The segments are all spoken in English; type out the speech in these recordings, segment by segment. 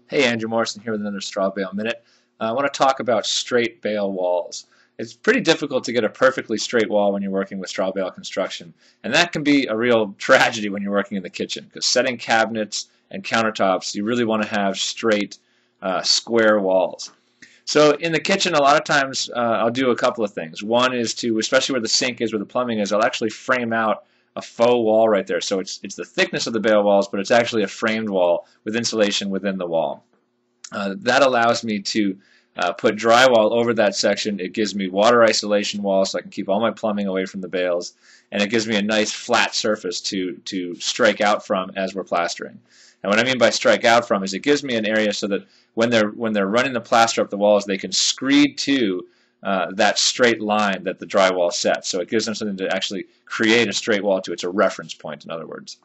Hey, Andrew Morrison here with another Straw Bale Minute. I want to talk about straight bale walls. It's pretty difficult to get a perfectly straight wall when you're working with straw bale construction, and that can be a real tragedy when you're working in the kitchen, because setting cabinets and countertops, you really want to have straight, square walls. So in the kitchen, a lot of times I'll do a couple of things. One is to, especially where the sink is, where the plumbing is, I'll actually frame out a faux wall right there. So it's the thickness of the bale walls, but it's actually a framed wall with insulation within the wall. That allows me to put drywall over that section. It gives me water isolation walls so I can keep all my plumbing away from the bales, and it gives me a nice flat surface to strike out from as we're plastering. And what I mean by strike out from is it gives me an area so that when they're running the plaster up the walls, they can screed to that straight line that the drywall sets. So it gives them something to actually create a straight wall to. It's a reference point, in other words.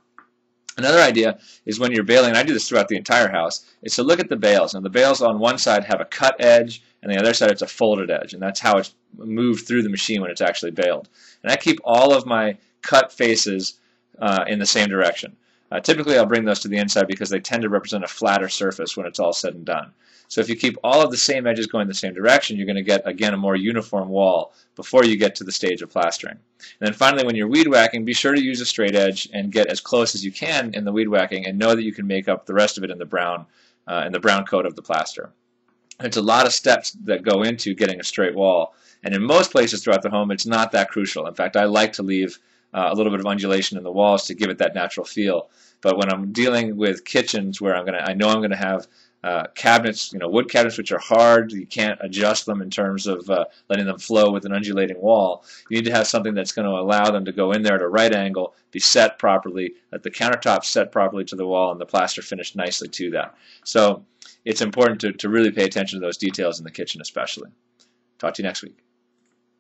Another idea is when you're baling, and I do this throughout the entire house, is to look at the bales. Now the bales on one side have a cut edge, and the other side it's a folded edge, and that's how it's moved through the machine when it's actually baled. And I keep all of my cut faces in the same direction. Typically I'll bring those to the inside because they tend to represent a flatter surface when it's all said and done. So if you keep all of the same edges going the same direction, you're going to get, again, a more uniform wall before you get to the stage of plastering. And then finally, when you're weed whacking, be sure to use a straight edge and get as close as you can in the weed whacking, and know that you can make up the rest of it in the brown coat of the plaster. It's a lot of steps that go into getting a straight wall, and in most places throughout the home, it's not that crucial. In fact, I like to leave a little bit of undulation in the walls to give it that natural feel. But when I'm dealing with kitchens where I know I'm going to have cabinets, wood cabinets, which are hard, you can't adjust them in terms of letting them flow with an undulating wall. You need to have something that's going to allow them to go in there at a right angle, be set properly, let the countertop set properly to the wall, and the plaster finished nicely to that. So it's important to really pay attention to those details in the kitchen especially. Talk to you next week.